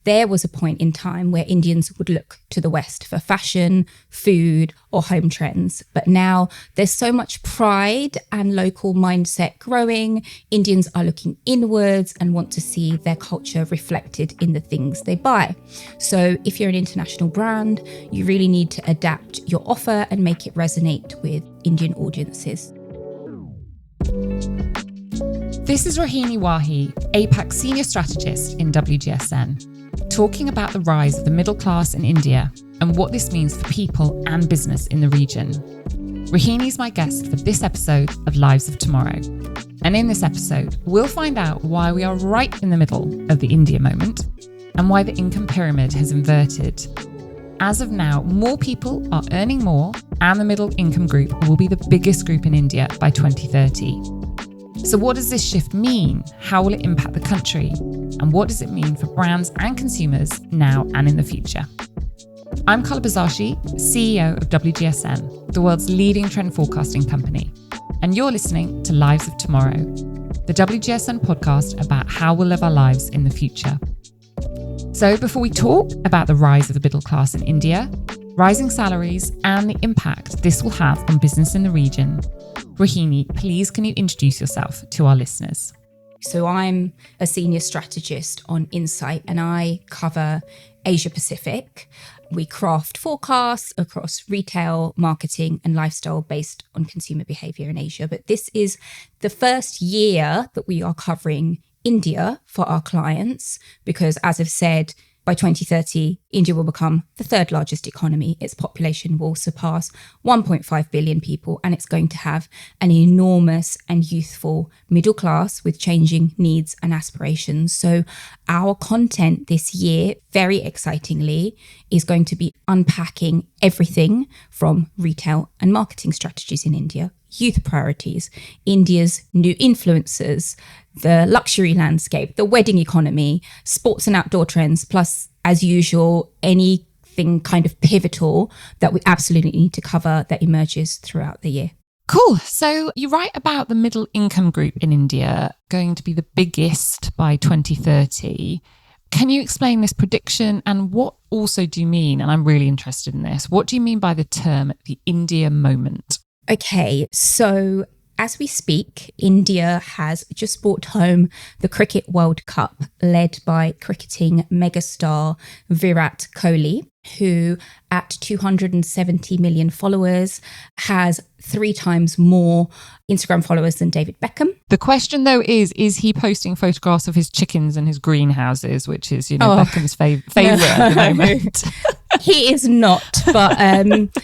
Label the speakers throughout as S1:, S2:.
S1: there was a point in time where Indians would look to the West for fashion, food, or home trends. But now there's so much pride and local mindset growing. Indians are looking inwards and want to see their culture reflected in the things they buy. So if you're an international brand, you really need to adapt your offer and make it resonate with Indian audiences.
S2: This is Rohini Wahi, APAC Senior Strategist in WGSN, talking about the rise of the middle class in India and what this means for people and business in the region. Rohini is my guest for this episode of Lives of Tomorrow. And in this episode, we'll find out why we are right in the middle of the India moment and why the income pyramid has inverted. As of now, more people are earning more, and the middle income group will be the biggest group in India by 2030. So what does this shift mean? How will it impact the country? And what does it mean for brands and consumers now and in the future? I'm Carla Buzasi, CEO of WGSN, the world's leading trend forecasting company. And you're listening to Lives of Tomorrow, the WGSN podcast about how we'll live our lives in the future. So before we talk about the rise of the middle class in India, rising salaries, and the impact this will have on business in the region, Rohini, please can you introduce yourself to our listeners?
S1: So I'm a senior strategist on Insight and I cover Asia Pacific. We craft forecasts across retail, marketing and lifestyle based on consumer behaviour in Asia. But this is the first year that we are covering India for our clients because, as I've said, by 2030, India will become the third largest economy. Its population will surpass 1.5 billion people, and it's going to have an enormous and youthful middle class with changing needs and aspirations. So our content this year, very excitingly, is going to be unpacking everything from retail and marketing strategies in India, youth priorities, India's new influencers, the luxury landscape, the wedding economy, sports and outdoor trends, plus, as usual, anything kind of pivotal that we absolutely need to cover that emerges throughout the year.
S2: Cool. So you write about the middle income group in India going to be the biggest by 2030. Can you explain this prediction and what also do you mean, and I'm really interested in this, what do you mean by the term the India moment?
S1: Okay, so as we speak, India has just brought home the Cricket World Cup led by cricketing megastar Virat Kohli, who at 270 million followers has 3 times more Instagram followers than David Beckham.
S2: The question though is he posting photographs of his chickens and his greenhouses, which is, Beckham's favourite at the moment?
S1: He is not, but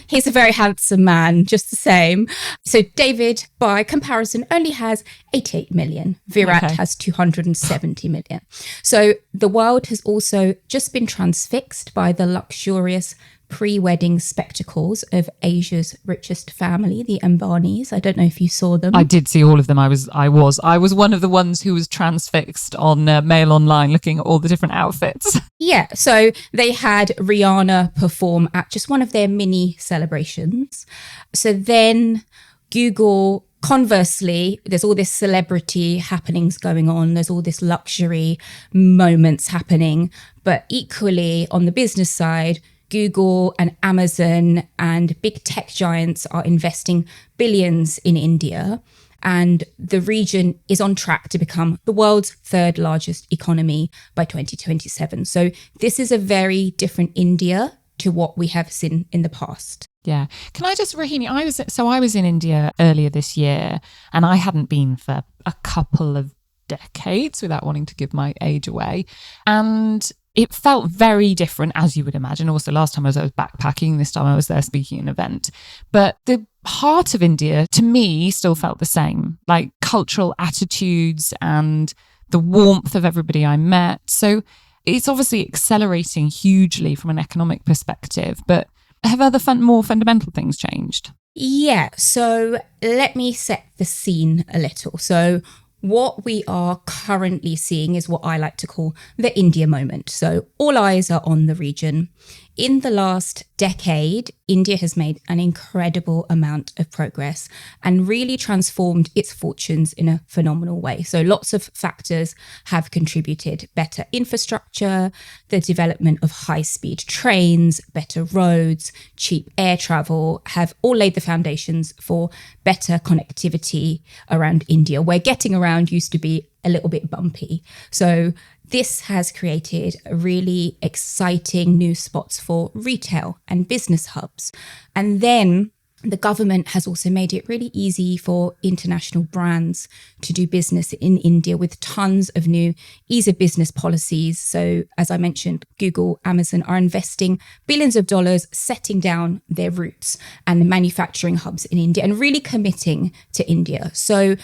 S1: he's a very handsome man, just the same. So David, by comparison, only has 88 million. Virat has 270 million. So the world has also just been transfixed by the luxurious pre-wedding spectacles of Asia's richest family, the Ambanis. I don't know if you saw them.
S2: I did see all of them. I was one of the ones who was transfixed on Mail Online looking at all the different outfits.
S1: Yeah, so they had Rihanna perform at just one of their mini celebrations. So then Google, conversely, there's all this celebrity happenings going on. There's all this luxury moments happening. But equally on the business side, Google and Amazon and big tech giants are investing billions in India, and the region is on track to become the world's third largest economy by 2027. So this is a very different India to what we have seen in the past.
S2: Yeah. Can I just, Rohini, I was in India earlier this year and I hadn't been for a couple of decades without wanting to give my age away. And it felt very different, as you would imagine. Also, last time I was backpacking, this time I was there speaking at an event. But the heart of India, to me, still felt the same, like cultural attitudes and the warmth of everybody I met. So it's obviously accelerating hugely from an economic perspective. But have other more fundamental things changed?
S1: Yeah, so let me set the scene a little. So what we are currently seeing is what I like to call the India moment. So all eyes are on the region. in the last decade, India has made an incredible amount of progress and really transformed its fortunes in a phenomenal way. So lots of factors have contributed. Better infrastructure, the development of high-speed trains, better roads, cheap air travel have all laid the foundations for better connectivity around India, where getting around used to be a little bit bumpy. So this has created really exciting new spots for retail and business hubs. And then the government has also made it really easy for international brands to do business in India with tons of new ease of business policies. So as I mentioned, Google, Amazon are investing billions of dollars setting down their roots and the manufacturing hubs in India and really committing to India. So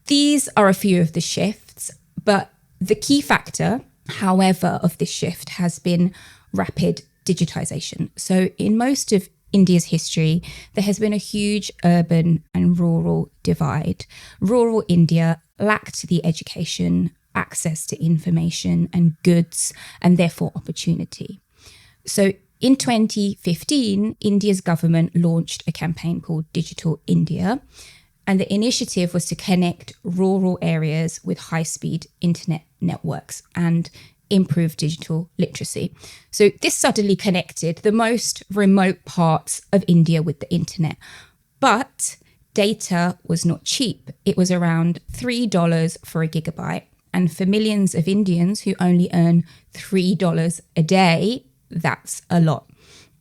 S1: these are a few of the shifts, but the key factor, however, of this shift has been rapid digitization. So in most of India's history, there has been a huge urban and rural divide. Rural India lacked the education, access to information and goods, and therefore opportunity. So in 2015, India's government launched a campaign called Digital India. And the initiative was to connect rural areas with high-speed internet networks and improve digital literacy. So this suddenly connected the most remote parts of India with the internet. But data was not cheap. It was around $3 for a gigabyte. And for millions of Indians who only earn $3 a day, that's a lot.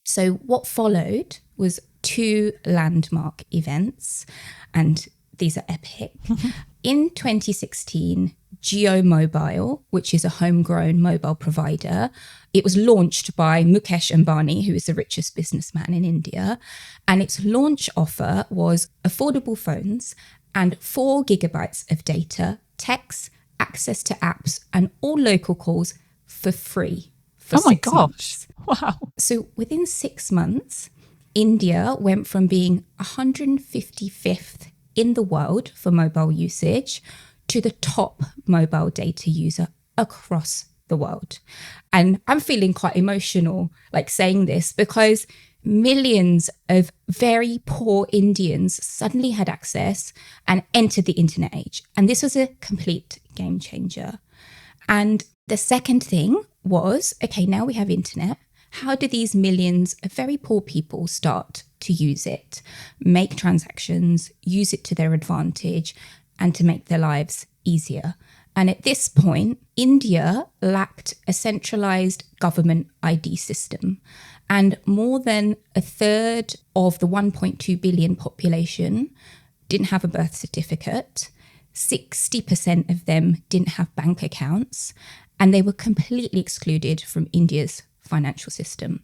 S1: So what followed was 2 landmark events, and these are epic. In 2016, Jio Mobile, which is a homegrown mobile provider, it was launched by Mukesh Ambani, who is the richest businessman in India. And its launch offer was affordable phones and 4 gigabytes of data, text, access to apps, and all local calls for free for 6 months.
S2: Wow.
S1: So within 6 months, India went from being 155th in the world for mobile usage to the top mobile data user across the world. And I'm feeling quite emotional like saying this because millions of very poor Indians suddenly had access and entered the internet age. And this was a complete game changer. And the second thing was, okay, now we have internet. How do these millions of very poor people start to use it, make transactions, use it to their advantage, and to make their lives easier? And at this point, India lacked a centralized government ID system. And more than a third of the 1.2 billion population didn't have a birth certificate. 60% of them didn't have bank accounts. And they were completely excluded from India's financial system.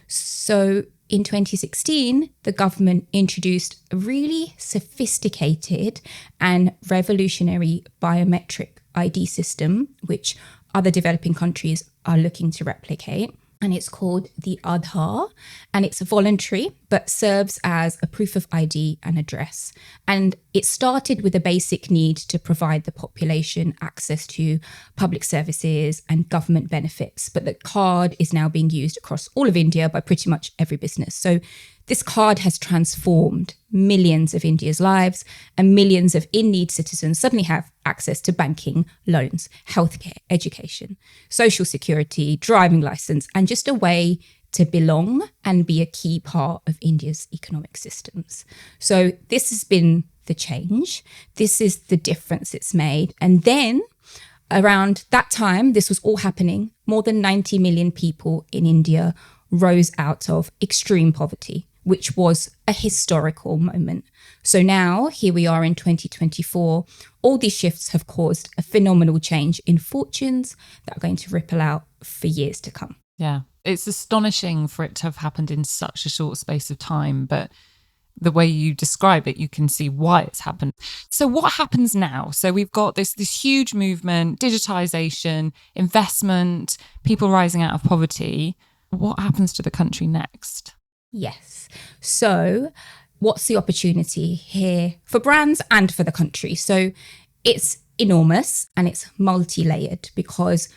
S1: So in 2016, the government introduced a really sophisticated and revolutionary biometric ID system, which other developing countries are looking to replicate. And it's called the Aadhaar, and it's voluntary, but serves as a proof of ID and address. And it started with a basic need to provide the population access to public services and government benefits. But the card is now being used across all of India by pretty much every business. So this card has transformed millions of India's lives, and millions of in-need citizens suddenly have access to banking, loans, healthcare, education, social security, driving license, and just a way to belong and be a key part of India's economic systems. So this has been the change. This is the difference it's made. And then around that time, this was all happening, more than 90 million people in India rose out of extreme poverty, which was a historical moment. So now, here we are in 2024, all these shifts have caused a phenomenal change in fortunes that are going to ripple out for years to come.
S2: Yeah, it's astonishing for it to have happened in such a short space of time, but the way you describe it, you can see why it's happened. So what happens now? So we've got this huge movement, digitization, investment, people rising out of poverty. What happens to the country next?
S1: Yes. So what's the opportunity here for brands and for the country? So it's enormous and it's multi-layered because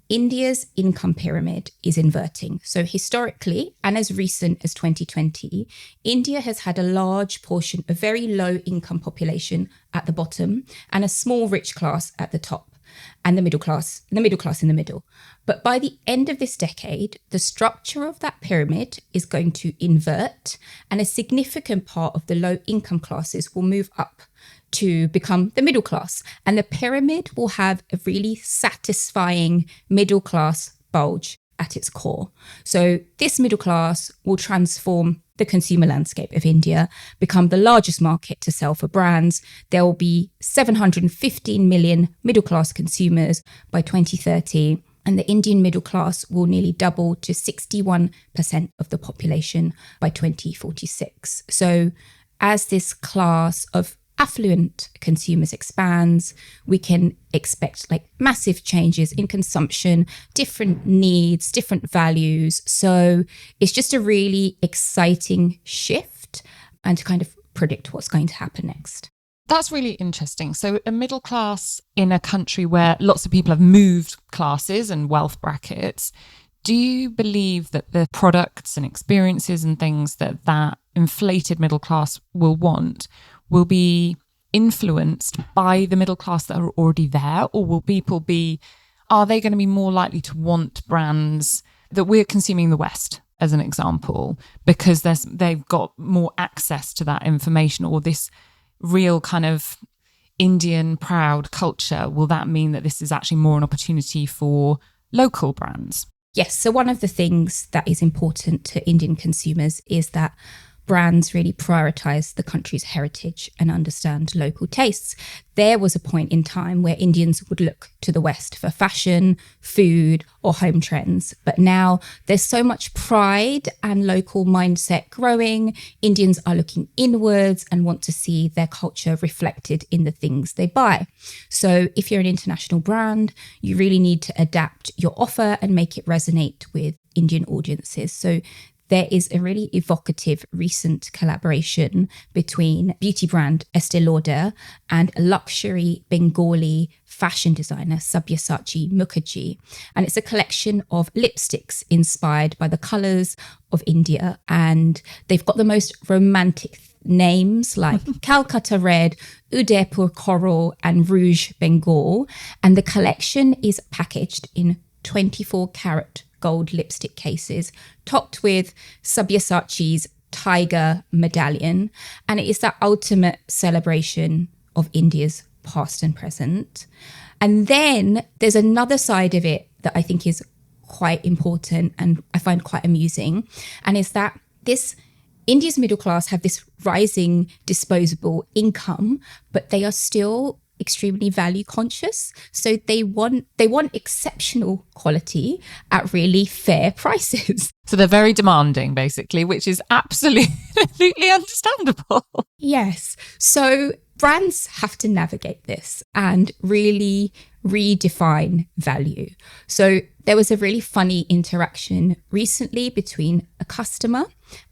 S1: India's income pyramid is inverting. So historically, and as recent as 2020, India has had a large portion of very low income population at the bottom and a small rich class at the top, and the middle class in the middle. But by the end of this decade, the structure of that pyramid is going to invert, and a significant part of the low income classes will move up to become the middle class. And the pyramid will have a really satisfying middle class bulge at its core. So this middle class will transform the consumer landscape of India, become the largest market to sell for brands. There will be 715 million middle class consumers by 2030. And the Indian middle class will nearly double to 61% of the population by 2046. So as this class of affluent consumers expands, we can expect like massive changes in consumption, different needs, different values. So it's just a really exciting shift and to kind of predict what's going to happen next.
S2: That's really interesting. So a middle class in a country where lots of people have moved classes and wealth brackets, do you believe that the products and experiences and things that inflated middle class will want will be influenced by the middle class that are already there? Or will people are they going to be more likely to want brands that we're consuming in the West, as an example, because they've got more access to that information, or this real kind of Indian proud culture? Will that mean that this is actually more an opportunity for local brands?
S1: Yes. So one of the things that is important to Indian consumers is that brands really prioritize the country's heritage and understand local tastes. There was a point in time where Indians would look to the West for fashion, food, or home trends. But now there's so much pride and local mindset growing. Indians are looking inwards and want to see their culture reflected in the things they buy. So if you're an international brand, you really need to adapt your offer and make it resonate with Indian audiences. So there is a really evocative recent collaboration between beauty brand Estee Lauder and luxury Bengali fashion designer Sabyasachi Mukherjee. And it's a collection of lipsticks inspired by the colours of India. And they've got the most romantic names like Calcutta Red, Udaipur Coral and Rouge Bengal. And the collection is packaged in 24-carat gold lipstick cases, topped with Sabyasachi's tiger medallion. And it is that ultimate celebration of India's past and present. And then there's another side of it that I think is quite important and I find quite amusing. And it's that India's middle class have this rising disposable income, but they are still extremely value conscious. So they want exceptional quality at really fair prices.
S2: So they're very demanding, basically, which is absolutely understandable.
S1: Yes. So brands have to navigate this and really redefine value. So there was a really funny interaction recently between a customer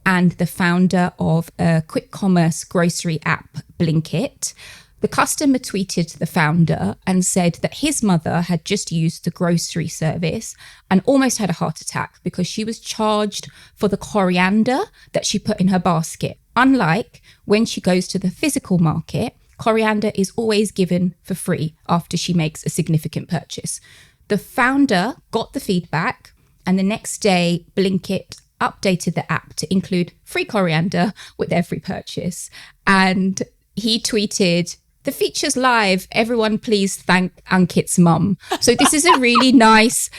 S1: and the founder of a quick commerce grocery app, Blinkit. The customer tweeted the founder and said that his mother had just used the grocery service and almost had a heart attack because she was charged for the coriander that she put in her basket. Unlike when she goes to the physical market, coriander is always given for free after she makes a significant purchase. The founder got the feedback, and the next day, Blinkit updated the app to include free coriander with every purchase. And he tweeted, "The feature's live. Everyone please thank Ankit's mum." So this is a really nice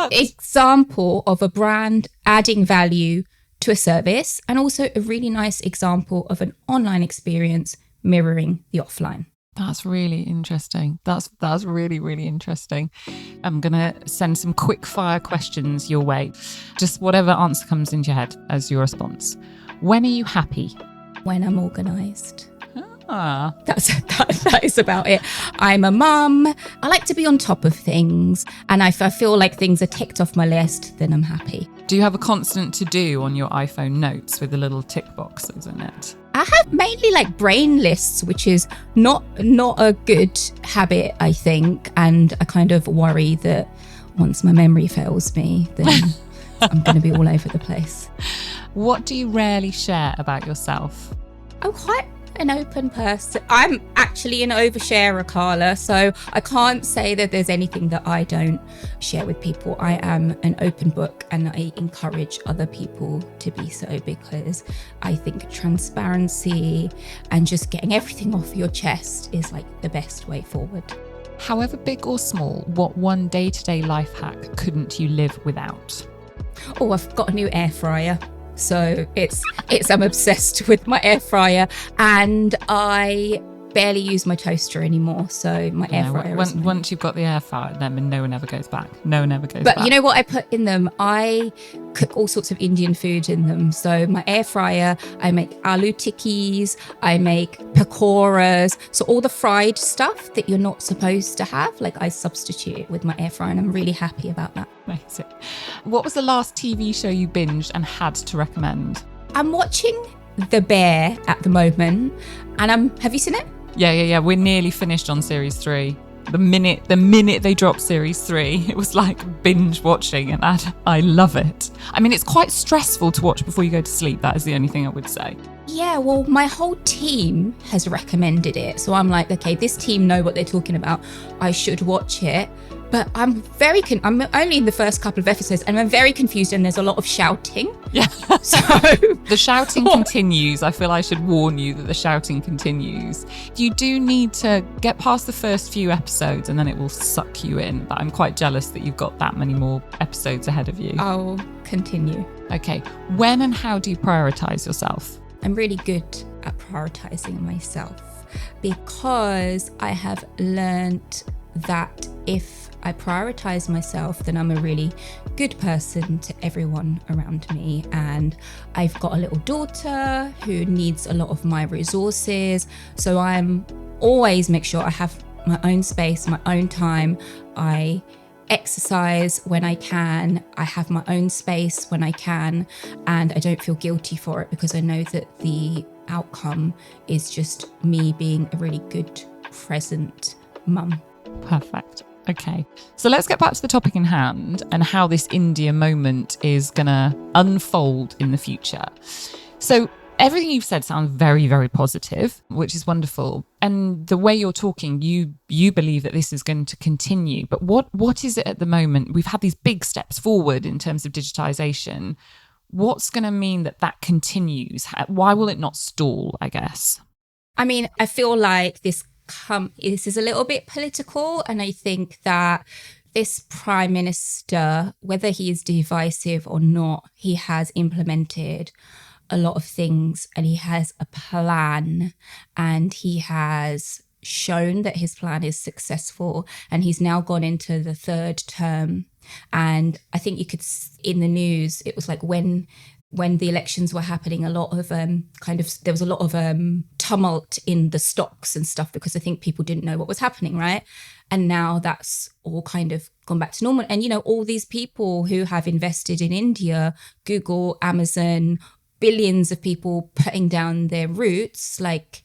S1: example of a brand adding value to a service, and also a really nice example of an online experience mirroring the offline.
S2: That's really interesting. That's really, really interesting. I'm going to send some quick fire questions your way. Just whatever answer comes into your head as your response. When are you happy?
S1: When I'm organised.
S2: Ah.
S1: That is about it. I'm a mum. I like to be on top of things. And if I feel like things are ticked off my list, then I'm happy.
S2: Do you have a constant to do on your iPhone notes with the little tick boxes in it?
S1: I have mainly like brain lists, which is not a good habit, I think. And I kind of worry that once my memory fails me, then I'm going to be all over the place.
S2: What do you rarely share about yourself?
S1: I'm quite an open person. I'm actually an oversharer, Carla, so I can't say that there's anything that I don't share with people. I am an open book, and I encourage other people to be so, because I think transparency and just getting everything off your chest is like the best way forward.
S2: However big or small, what one day-to-day life hack couldn't you live without?
S1: Oh, I've got a new air fryer. So I'm obsessed with my air fryer, and I barely use my toaster anymore. So my air fryer.
S2: Once you've got the air fryer, then no one ever goes back. No one ever goes
S1: back.
S2: But
S1: you know what I put in them? I cook all sorts of Indian food in them. So my air fryer, I make aloo tikkis, I make pakoras. So all the fried stuff that you're not supposed to have, like I substitute it with my air fryer, and I'm really happy about that.
S2: Amazing. What was the last TV show you binged and had to recommend?
S1: I'm watching The Bear at the moment, and have you seen it?
S2: Yeah. We're nearly finished on series 3. The minute they dropped series 3, it was like binge watching, and I love it. I mean, it's quite stressful to watch before you go to sleep. That is the only thing I would say.
S1: Yeah, well, my whole team has recommended it. So I'm like, okay, this team know what they're talking about. I should watch it. But I'm only in the first couple of episodes, and I'm very confused, and there's a lot of shouting.
S2: Yeah.
S1: So
S2: the shouting continues. I feel I should warn you that the shouting continues. You do need to get past the first few episodes, and then it will suck you in. But I'm quite jealous that you've got that many more episodes ahead of you.
S1: I'll continue.
S2: Okay. When and how do you prioritize yourself?
S1: I'm really good at prioritizing myself, because I have learned that if I prioritize myself, then I'm a really good person to everyone around me. And I've got a little daughter who needs a lot of my resources. So I'm always make sure I have my own space, my own time. I exercise when I can. I have my own space when I can. And I don't feel guilty for it, because I know that the outcome is just me being a really good, present mum.
S2: Perfect. Okay, so let's get back to the topic in hand and how this India moment is going to unfold in the future. So everything you've said sounds very, very positive, which is wonderful. And the way you're talking, you believe that this is going to continue. But what is it at the moment? We've had these big steps forward in terms of digitization. What's going to mean that continues? Why will it not stall, I guess?
S1: I mean, I feel like this is a little bit political, and I think that this Prime Minister, whether he is divisive or not, he has implemented a lot of things, and he has a plan, and he has shown that his plan is successful, and he's now gone into the 3rd term. And I think you could, in the news, it was like when the elections were happening, a lot of there was a lot of tumult in the stocks and stuff, because I think people didn't know what was happening, right? And now that's all kind of gone back to normal. And, you know, all these people who have invested in India, Google, Amazon, billions of people putting down their roots, like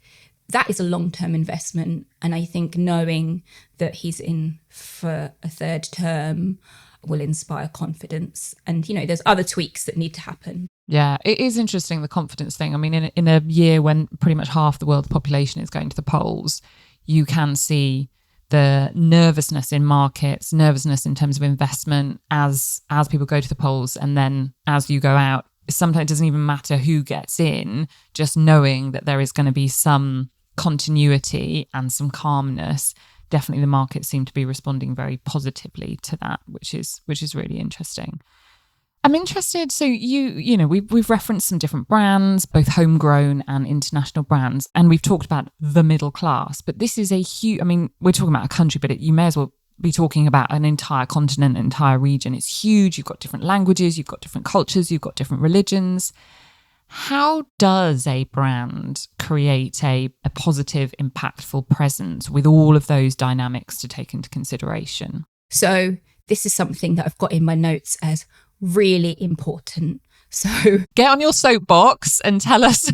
S1: that is a long-term investment. And I think knowing that he's in for a 3rd term will inspire confidence. And, you know, there's other tweaks that need to happen.
S2: Yeah, it is interesting, the confidence thing. I mean, in a year when pretty much half the world's population is going to the polls, you can see the nervousness in markets, nervousness in terms of investment as people go to the polls. And then as you go out, sometimes it doesn't even matter who gets in, just knowing that there is going to be some continuity and some calmness. Definitely the markets seem to be responding very positively to that, which is really interesting. I'm interested. So you know, we've referenced some different brands, both homegrown and international brands, and we've talked about the middle class. But this is a huge. I mean, we're talking about a country, but you may as well be talking about an entire continent, an entire region. It's huge. You've got different languages, you've got different cultures, you've got different religions. How does a brand create a positive, impactful presence with all of those dynamics to take into consideration?
S1: So this is something that I've got in my notes as really important. So
S2: get on your soapbox and tell us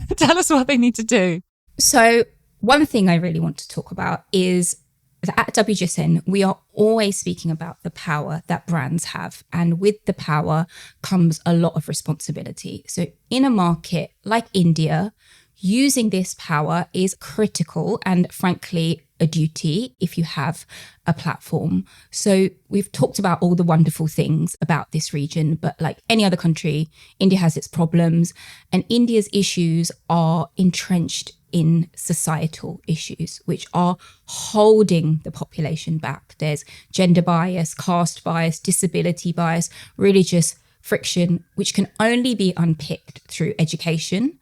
S2: what they need to do.
S1: So one thing I really want to talk about is that at WGSN, we are always speaking about the power that brands have. And with the power comes a lot of responsibility. So in a market like India, using this power is critical and frankly a duty if you have a platform. So we've talked about all the wonderful things about this region, but like any other country, India has its problems, and India's issues are entrenched in societal issues, which are holding the population back. There's gender bias, caste bias, disability bias, religious friction, which can only be unpicked through education.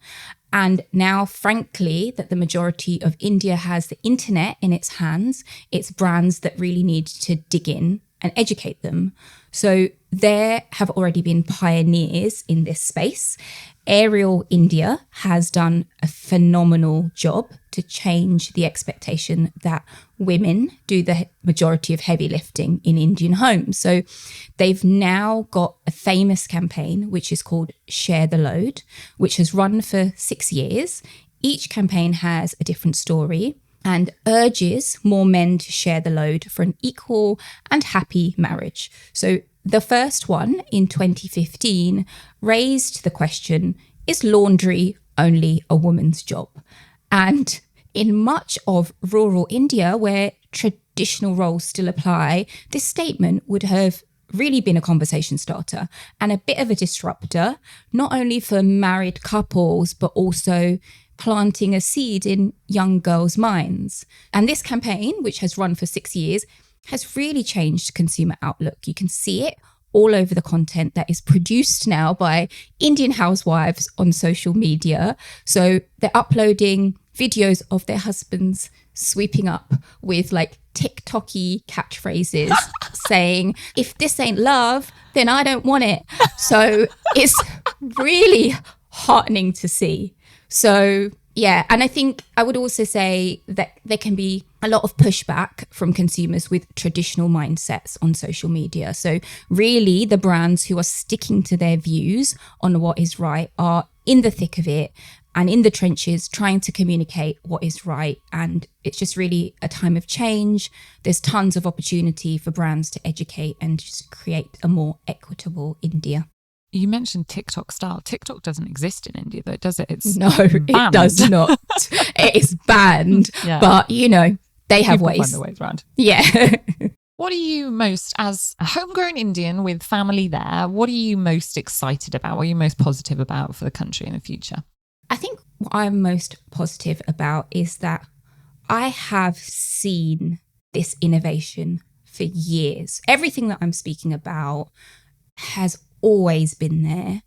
S1: And now, frankly, that the majority of India has the internet in its hands, it's brands that really need to dig in and educate them. So there have already been pioneers in this space. Aerial India has done a phenomenal job to change the expectation that women do the majority of heavy lifting in Indian homes. So they've now got a famous campaign, which is called Share the Load, which has run for 6 years. Each campaign has a different story and urges more men to share the load for an equal and happy marriage. So the first one in 2015 raised the question, is laundry only a woman's job? And in much of rural India, where traditional roles still apply, this statement would have really been a conversation starter and a bit of a disruptor, not only for married couples, but also planting a seed in young girls' minds. And this campaign, which has run for 6 years, has really changed consumer outlook. You can see it all over the content that is produced now by Indian housewives on social media. So they're uploading videos of their husbands sweeping up with like TikTok-y catchphrases saying, if this ain't love, then I don't want it. So it's really heartening to see. So yeah, and I think I would also say that there can be a lot of pushback from consumers with traditional mindsets on social media. So really the brands who are sticking to their views on what is right are in the thick of it and in the trenches trying to communicate what is right. And it's just really a time of change. There's tons of opportunity for brands to educate and just create a more equitable India.
S2: You mentioned TikTok style. TikTok doesn't exist in India, though, does it? It's
S1: no,
S2: banned.
S1: It does not. It is banned. Yeah. But, you know, they have
S2: People
S1: ways.
S2: Find their ways around.
S1: Yeah.
S2: What are you most, as a homegrown Indian with family there, what are you most excited about? What are you most positive about for the country in the future?
S1: I think what I'm most positive about is that I have seen this innovation for years. Everything that I'm speaking about has always been there.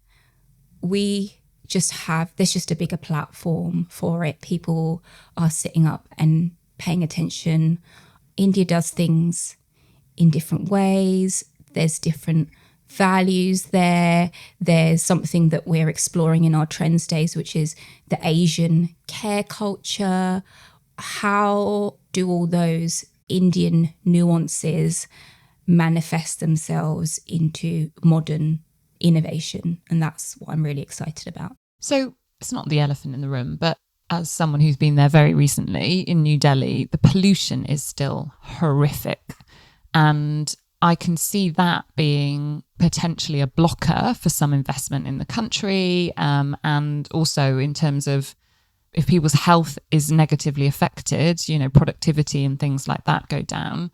S1: We just have, there's just a bigger platform for it. People are sitting up and paying attention. India does things in different ways. There's different values there. There's something that we're exploring in our trends days, which is the Asian care culture. How do all those Indian nuances manifest themselves into modern innovation? And that's what I'm really excited about.
S2: So it's not the elephant in the room, but as someone who's been there very recently in New Delhi, the pollution is still horrific. And I can see that being potentially a blocker for some investment in the country. And also in terms of if people's health is negatively affected, you know, productivity and things like that go down.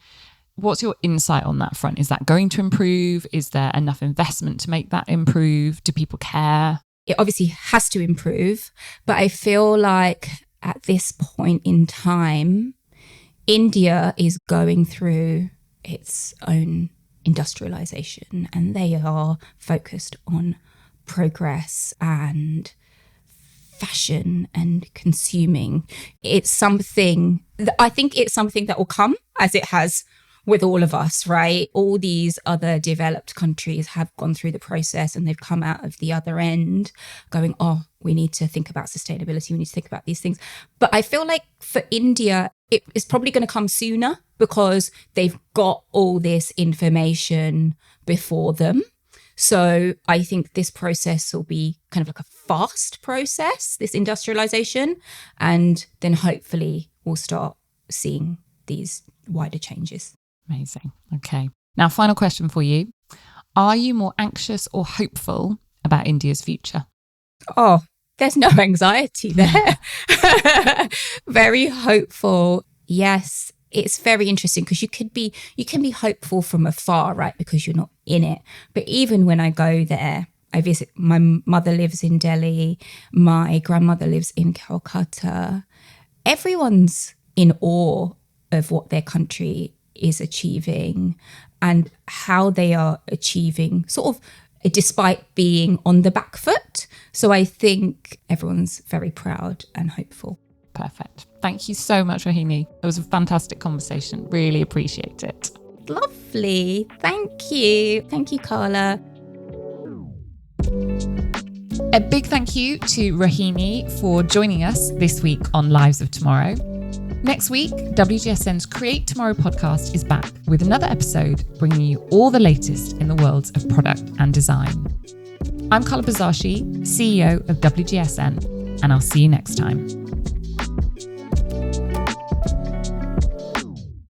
S2: What's your insight on that front? Is that going to improve? Is there enough investment to make that improve? Do people care?
S1: It obviously has to improve, but I feel like at this point in time, India is going through its own industrialization and they are focused on progress and fashion and consuming. It's something that I think it's something that will come as it has with all of us, right? All these other developed countries have gone through the process and they've come out of the other end going, oh, we need to think about sustainability. We need to think about these things. But I feel like for India, it's probably going to come sooner because they've got all this information before them. So I think this process will be kind of like a fast process, this industrialization, and then hopefully we'll start seeing these wider changes.
S2: Amazing. Okay. Now, final question for you. Are you more anxious or hopeful about India's future?
S1: Oh, there's no anxiety there. Very hopeful. Yes. It's very interesting because you can be hopeful from afar, right? Because you're not in it. But even when I go there, I visit, my mother lives in Delhi. My grandmother lives in Calcutta. Everyone's in awe of what their country is achieving and how they are achieving sort of despite being on the back foot. So I think everyone's very proud and hopeful.
S2: Perfect. Thank you so much, Rohini. It was a fantastic conversation. Really appreciate it.
S1: Lovely. Thank you. Thank you, Carla.
S2: A big thank you to Rohini for joining us this week on Lives of Tomorrow. Next week, WGSN's Create Tomorrow podcast is back with another episode bringing you all the latest in the worlds of product and design. I'm Carla Buzasi, CEO of WGSN, and I'll see you next time.